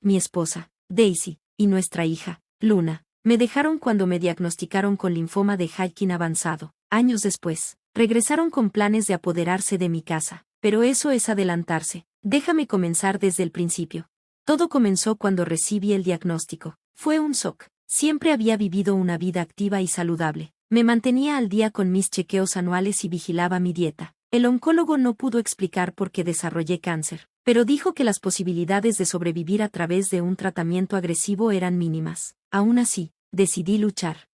mi esposa, Daisy, y nuestra hija, Luna, me dejaron cuando me diagnosticaron con linfoma de Hodgkin avanzado. Años después, regresaron con planes de apoderarse de mi casa, pero eso es adelantarse. Déjame comenzar desde el principio. Todo comenzó cuando recibí el diagnóstico. Fue un shock. Siempre había vivido una vida activa y saludable. Me mantenía al día con mis chequeos anuales y vigilaba mi dieta. El oncólogo no pudo explicar por qué desarrollé cáncer, pero dijo que las posibilidades de sobrevivir a través de un tratamiento agresivo eran mínimas. Aún así, decidí luchar.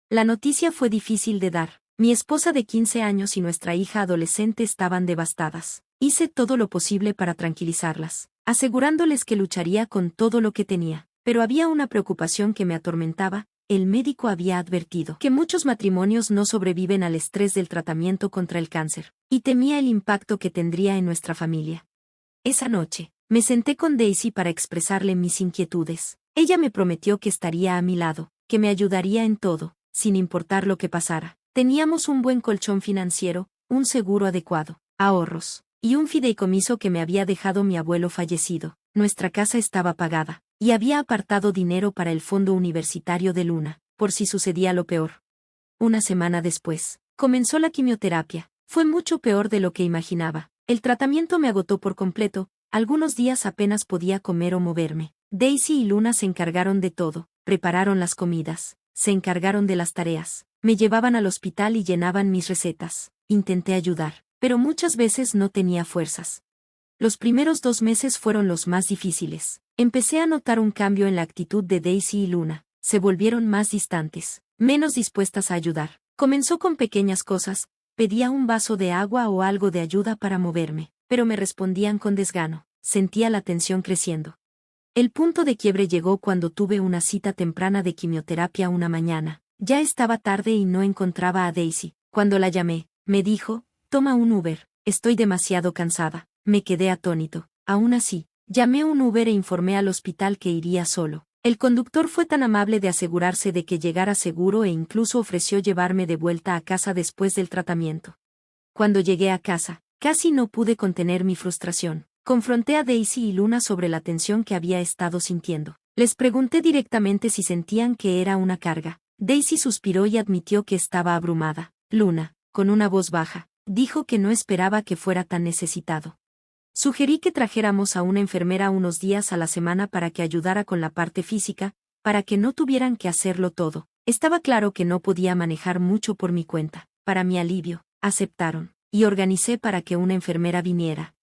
La noticia fue difícil de dar. Mi esposa de 15 años y nuestra hija adolescente estaban devastadas. Hice todo lo posible para tranquilizarlas, asegurándoles que lucharía con todo lo que tenía. Pero había una preocupación que me atormentaba. El médico había advertido que muchos matrimonios no sobreviven al estrés del tratamiento contra el cáncer, y temía el impacto que tendría en nuestra familia. Esa noche, me senté con Daisy para expresarle mis inquietudes. Ella me prometió que estaría a mi lado, que me ayudaría en todo, sin importar lo que pasara. Teníamos un buen colchón financiero, un seguro adecuado, ahorros, y un fideicomiso que me había dejado mi abuelo fallecido. Nuestra casa estaba pagada, y había apartado dinero para el fondo universitario de Luna, por si sucedía lo peor. Una semana después, comenzó la quimioterapia. Fue mucho peor de lo que imaginaba. El tratamiento me agotó por completo, algunos días apenas podía comer o moverme. Daisy y Luna se encargaron de todo, prepararon las comidas, se encargaron de las tareas, me llevaban al hospital y llenaban mis recetas. Intenté ayudar, pero muchas veces no tenía fuerzas. Los primeros 2 meses fueron los más difíciles. Empecé a notar un cambio en la actitud de Daisy y Luna. Se volvieron más distantes, menos dispuestas a ayudar. Comenzó con pequeñas cosas, pedía un vaso de agua o algo de ayuda para moverme, pero me respondían con desgano. Sentía la tensión creciendo. El punto de quiebre llegó cuando tuve una cita temprana de quimioterapia una mañana. Ya estaba tarde y no encontraba a Daisy. Cuando la llamé, me dijo, toma un Uber, estoy demasiado cansada. Me quedé atónito. Aún así, llamé un Uber e informé al hospital que iría solo. El conductor fue tan amable de asegurarse de que llegara seguro e incluso ofreció llevarme de vuelta a casa después del tratamiento. Cuando llegué a casa, casi no pude contener mi frustración. Confronté a Daisy y Luna sobre la tensión que había estado sintiendo. Les pregunté directamente si sentían que era una carga. Daisy suspiró y admitió que estaba abrumada. Luna, con una voz baja, dijo que no esperaba que fuera tan necesitado. Sugerí que trajéramos a una enfermera unos días a la semana para que ayudara con la parte física, para que no tuvieran que hacerlo todo. Estaba claro que no podía manejar mucho por mi cuenta. Para mi alivio, aceptaron, y organicé para que una enfermera viniera.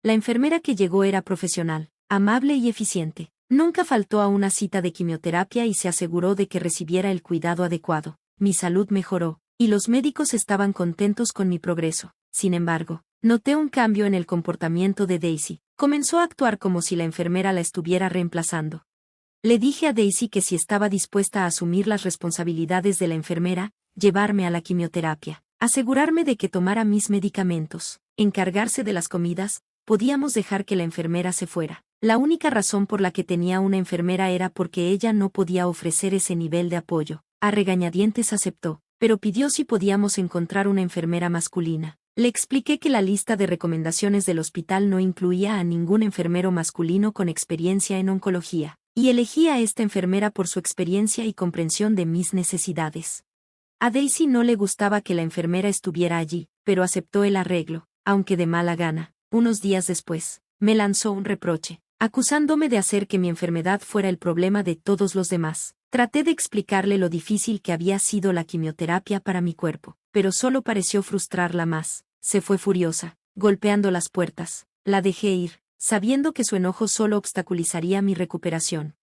La enfermera que llegó era profesional, amable y eficiente. Nunca faltó a una cita de quimioterapia y se aseguró de que recibiera el cuidado adecuado. Mi salud mejoró, y los médicos estaban contentos con mi progreso. Sin embargo, noté un cambio en el comportamiento de Daisy. Comenzó a actuar como si la enfermera la estuviera reemplazando. Le dije a Daisy que si estaba dispuesta a asumir las responsabilidades de la enfermera, llevarme a la quimioterapia, asegurarme de que tomara mis medicamentos, encargarse de las comidas, podíamos dejar que la enfermera se fuera. La única razón por la que tenía una enfermera era porque ella no podía ofrecer ese nivel de apoyo. A regañadientes aceptó, pero pidió si podíamos encontrar una enfermera masculina. Le expliqué que la lista de recomendaciones del hospital no incluía a ningún enfermero masculino con experiencia en oncología, y elegí a esta enfermera por su experiencia y comprensión de mis necesidades. A Daisy no le gustaba que la enfermera estuviera allí, pero aceptó el arreglo, aunque de mala gana. Unos días después, me lanzó un reproche, acusándome de hacer que mi enfermedad fuera el problema de todos los demás. Traté de explicarle lo difícil que había sido la quimioterapia para mi cuerpo, pero solo pareció frustrarla más. Se fue furiosa, golpeando las puertas. La dejé ir, sabiendo que su enojo solo obstaculizaría mi recuperación.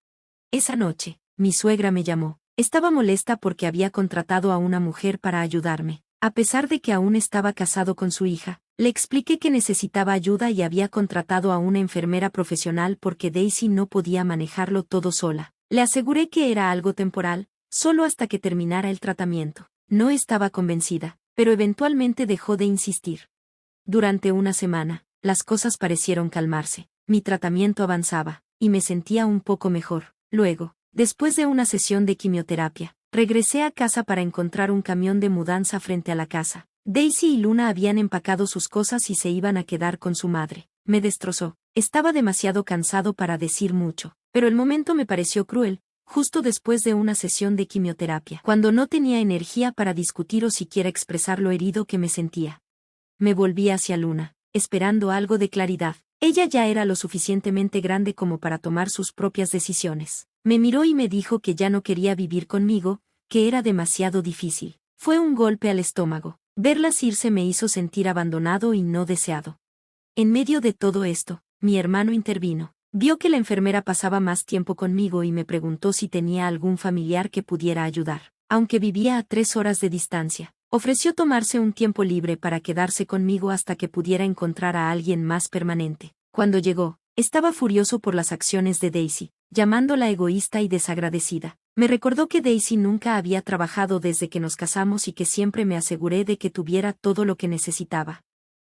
Esa noche, mi suegra me llamó. Estaba molesta porque había contratado a una mujer para ayudarme. A pesar de que aún estaba casado con su hija, le expliqué que necesitaba ayuda y había contratado a una enfermera profesional porque Daisy no podía manejarlo todo sola. Le aseguré que era algo temporal, solo hasta que terminara el tratamiento. No estaba convencida, pero eventualmente dejó de insistir. Durante una semana, las cosas parecieron calmarse. Mi tratamiento avanzaba, y me sentía un poco mejor. Luego, después de una sesión de quimioterapia, regresé a casa para encontrar un camión de mudanza frente a la casa. Daisy y Luna habían empacado sus cosas y se iban a quedar con su madre. Me destrozó. Estaba demasiado cansado para decir mucho. pero el momento me pareció cruel, justo después de una sesión de quimioterapia, cuando no tenía energía para discutir o siquiera expresar lo herido que me sentía. Me volví hacia Luna, esperando algo de claridad. Ella ya era lo suficientemente grande como para tomar sus propias decisiones. Me miró y me dijo que ya no quería vivir conmigo, que era demasiado difícil. Fue un golpe al estómago. Verlas irse me hizo sentir abandonado y no deseado. En medio de todo esto, mi hermano intervino. Vio que la enfermera pasaba más tiempo conmigo y me preguntó si tenía algún familiar que pudiera ayudar. Aunque vivía a 3 horas de distancia, ofreció tomarse un tiempo libre para quedarse conmigo hasta que pudiera encontrar a alguien más permanente. Cuando llegó, estaba furioso por las acciones de Daisy, llamándola egoísta y desagradecida. Me recordó que Daisy nunca había trabajado desde que nos casamos y que siempre me aseguré de que tuviera todo lo que necesitaba.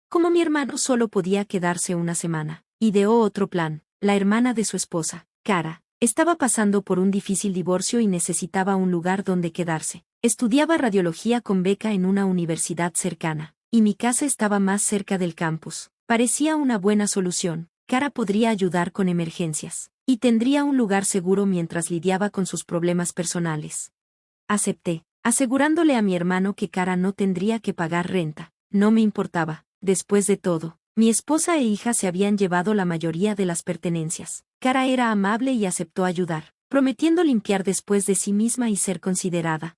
Como mi hermano solo podía quedarse una semana, ideó otro plan. La hermana de su esposa, Cara, estaba pasando por un difícil divorcio y necesitaba un lugar donde quedarse. Estudiaba radiología con beca en una universidad cercana, y mi casa estaba más cerca del campus. Parecía una buena solución. Cara podría ayudar con emergencias, y tendría un lugar seguro mientras lidiaba con sus problemas personales. Acepté, asegurándole a mi hermano que Cara no tendría que pagar renta. No me importaba, después de todo. Mi esposa e hija se habían llevado la mayoría de las pertenencias. Cara era amable y aceptó ayudar, prometiendo limpiar después de sí misma y ser considerada.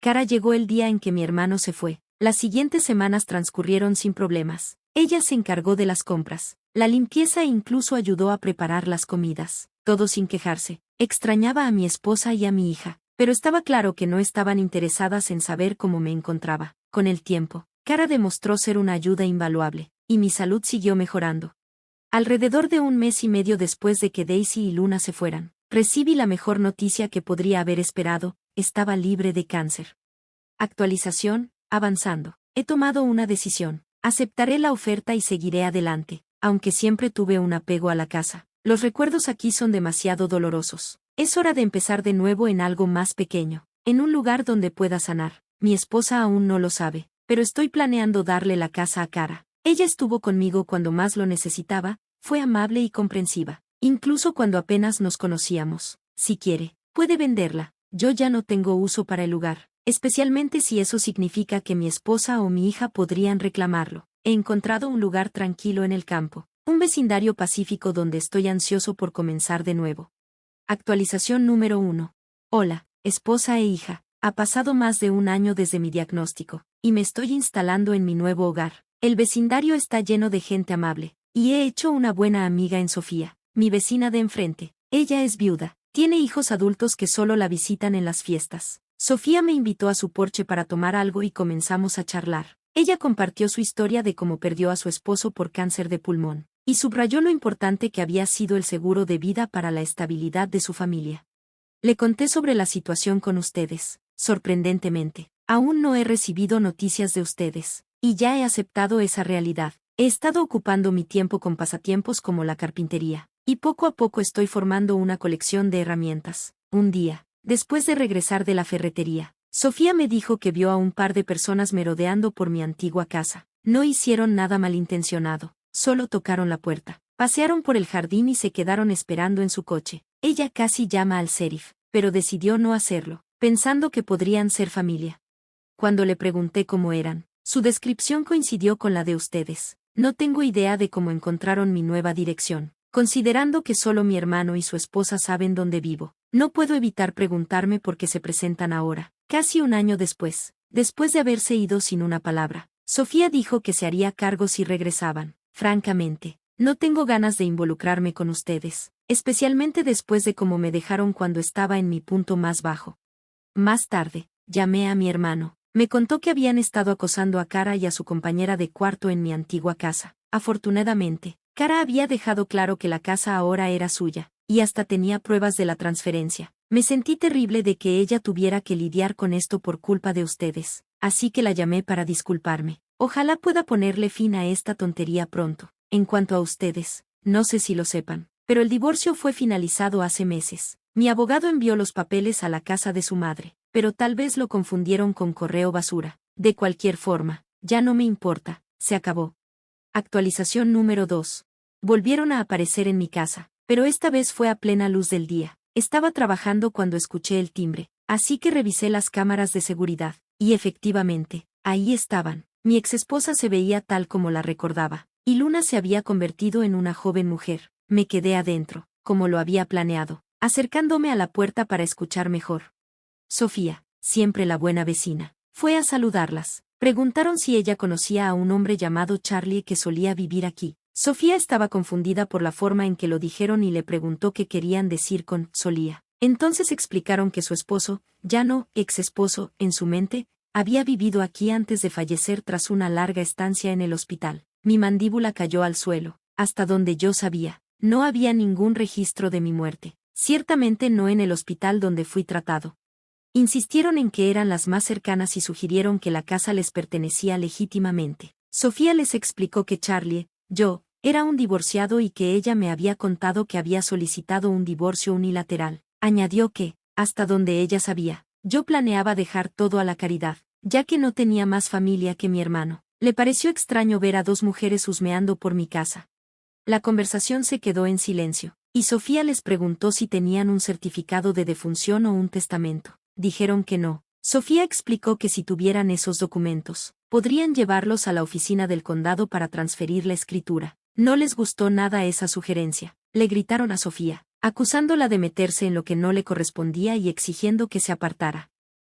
Cara llegó el día en que mi hermano se fue. Las siguientes semanas transcurrieron sin problemas. Ella se encargó de las compras, la limpieza e incluso ayudó a preparar las comidas, todo sin quejarse. Extrañaba a mi esposa y a mi hija, pero estaba claro que no estaban interesadas en saber cómo me encontraba. Con el tiempo, Cara demostró ser una ayuda invaluable, y mi salud siguió mejorando. Alrededor de un mes y medio después de que Daisy y Luna se fueran, recibí la mejor noticia que podría haber esperado: estaba libre de cáncer. Actualización, avanzando. He tomado una decisión. Aceptaré la oferta y seguiré adelante, aunque siempre tuve un apego a la casa. Los recuerdos aquí son demasiado dolorosos. Es hora de empezar de nuevo en algo más pequeño, en un lugar donde pueda sanar. Mi esposa aún no lo sabe, pero estoy planeando darle la casa a Cara. Ella estuvo conmigo cuando más lo necesitaba, fue amable y comprensiva, incluso cuando apenas nos conocíamos. Si quiere, puede venderla. Yo ya no tengo uso para el lugar, especialmente si eso significa que mi esposa o mi hija podrían reclamarlo. He encontrado un lugar tranquilo en el campo, un vecindario pacífico donde estoy ansioso por comenzar de nuevo. Actualización número 1. Hola, esposa e hija. Ha pasado más de un año desde mi diagnóstico, y me estoy instalando en mi nuevo hogar. El vecindario está lleno de gente amable, y he hecho una buena amiga en Sofía, mi vecina de enfrente. Ella es viuda, tiene hijos adultos que solo la visitan en las fiestas. Sofía me invitó a su porche para tomar algo y comenzamos a charlar. Ella compartió su historia de cómo perdió a su esposo por cáncer de pulmón, y subrayó lo importante que había sido el seguro de vida para la estabilidad de su familia. Le conté sobre la situación con ustedes. Sorprendentemente, aún no he recibido noticias de ustedes, y ya he aceptado esa realidad. He estado ocupando mi tiempo con pasatiempos como la carpintería, y poco a poco estoy formando una colección de herramientas. Un día, después de regresar de la ferretería, Sofía me dijo que vio a un par de personas merodeando por mi antigua casa. No hicieron nada malintencionado, solo tocaron la puerta, pasearon por el jardín y se quedaron esperando en su coche. Ella casi llama al sheriff, pero decidió no hacerlo, pensando que podrían ser familia. Cuando le pregunté cómo eran, su descripción coincidió con la de ustedes. No tengo idea de cómo encontraron mi nueva dirección, considerando que solo mi hermano y su esposa saben dónde vivo. No puedo evitar preguntarme por qué se presentan ahora, casi un año después de haberse ido sin una palabra. Sofía dijo que se haría cargo si regresaban. Francamente, no tengo ganas de involucrarme con ustedes, especialmente después de cómo me dejaron cuando estaba en mi punto más bajo. Más tarde, llamé a mi hermano. Me contó que habían estado acosando a Cara y a su compañera de cuarto en mi antigua casa. Afortunadamente, Cara había dejado claro que la casa ahora era suya, y hasta tenía pruebas de la transferencia. Me sentí terrible de que ella tuviera que lidiar con esto por culpa de ustedes, así que la llamé para disculparme. Ojalá pueda ponerle fin a esta tontería pronto. En cuanto a ustedes, no sé si lo sepan, pero el divorcio fue finalizado hace meses. Mi abogado envió los papeles a la casa de su madre, pero tal vez lo confundieron con correo basura. De cualquier forma, ya no me importa, se acabó. Actualización número 2. Volvieron a aparecer en mi casa. pero esta vez fue a plena luz del día. Estaba trabajando cuando escuché el timbre, así que revisé las cámaras de seguridad, y efectivamente, ahí estaban. Mi exesposa se veía tal como la recordaba, y Luna se había convertido en una joven mujer. Me quedé adentro, como lo había planeado, acercándome a la puerta para escuchar mejor. Sofía, siempre la buena vecina, fue a saludarlas. Preguntaron si ella conocía a un hombre llamado Charlie que solía vivir aquí. Sofía estaba confundida por la forma en que lo dijeron y le preguntó qué querían decir con solía. Entonces explicaron que su esposo, ya no ex esposo, en su mente, había vivido aquí antes de fallecer tras una larga estancia en el hospital. Mi mandíbula cayó al suelo. Hasta donde yo sabía, no había ningún registro de mi muerte. Ciertamente no en el hospital donde fui tratado. Insistieron en que eran las más cercanas y sugirieron que la casa les pertenecía legítimamente. Sofía les explicó que Charlie, yo, era un divorciado y que ella me había contado que había solicitado un divorcio unilateral. Añadió que, hasta donde ella sabía, yo planeaba dejar todo a la caridad, ya que no tenía más familia que mi hermano. Le pareció extraño ver a dos mujeres husmeando por mi casa. La conversación se quedó en silencio, y Sofía les preguntó si tenían un certificado de defunción o un testamento. Dijeron que no. Sofía explicó que si tuvieran esos documentos, podrían llevarlos a la oficina del condado para transferir la escritura. No les gustó nada esa sugerencia. Le gritaron a Sofía, acusándola de meterse en lo que no le correspondía y exigiendo que se apartara.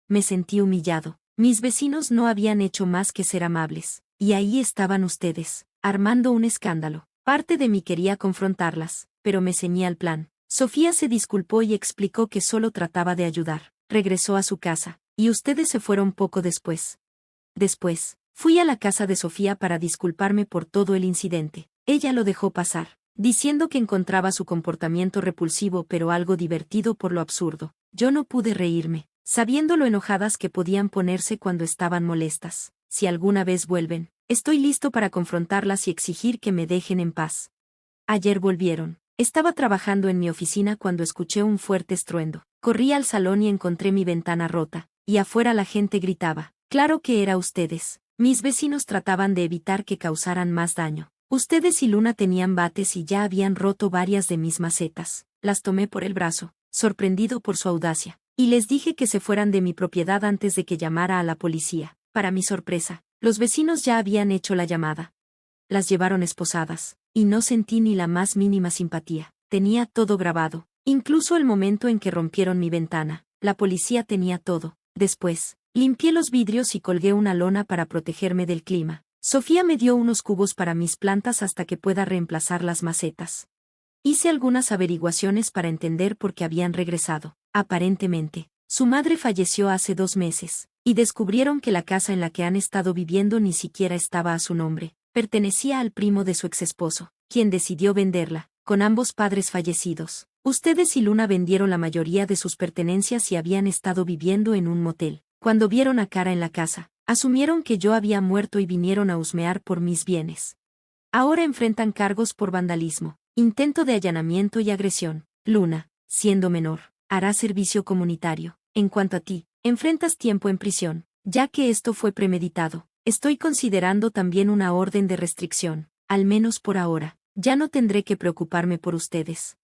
Me sentí humillado. Mis vecinos no habían hecho más que ser amables. Y ahí estaban ustedes, armando un escándalo. Parte de mí quería confrontarlas, pero me ceñí al plan. Sofía se disculpó y explicó que solo trataba de ayudar. Regresó a su casa, y ustedes se fueron poco después. Después, fui a la casa de Sofía para disculparme por todo el incidente. Ella lo dejó pasar, diciendo que encontraba su comportamiento repulsivo pero algo divertido por lo absurdo. Yo no pude reírme, sabiendo lo enojadas que podían ponerse cuando estaban molestas. Si alguna vez vuelven, estoy listo para confrontarlas y exigir que me dejen en paz. Ayer volvieron. Estaba trabajando en mi oficina cuando escuché un fuerte estruendo. Corrí al salón y encontré mi ventana rota, y afuera la gente gritaba. Claro que era ustedes. Mis vecinos trataban de evitar que causaran más daño. Ustedes y Luna tenían bates y ya habían roto varias de mis macetas. Las tomé por el brazo, sorprendido por su audacia, y les dije que se fueran de mi propiedad antes de que llamara a la policía. Para mi sorpresa, los vecinos ya habían hecho la llamada. Las llevaron esposadas, y no sentí ni la más mínima simpatía. Tenía todo grabado, incluso el momento en que rompieron mi ventana. La policía tenía todo. Después, limpié los vidrios y colgué una lona para protegerme del clima. Sofía me dio unos cubos para mis plantas hasta que pueda reemplazar las macetas. Hice algunas averiguaciones para entender por qué habían regresado. Aparentemente, su madre falleció hace 2 meses, y descubrieron que la casa en la que han estado viviendo ni siquiera estaba a su nombre. Pertenecía al primo de su exesposo, quien decidió venderla, con ambos padres fallecidos. Ustedes y Luna vendieron la mayoría de sus pertenencias y habían estado viviendo en un motel. Cuando vieron a Cara en la casa, asumieron que yo había muerto y vinieron a husmear por mis bienes. Ahora enfrentan cargos por vandalismo, intento de allanamiento y agresión. Luna, siendo menor, hará servicio comunitario. En cuanto a ti, enfrentas tiempo en prisión, ya que esto fue premeditado. Estoy considerando también una orden de restricción, al menos por ahora. Ya no tendré que preocuparme por ustedes.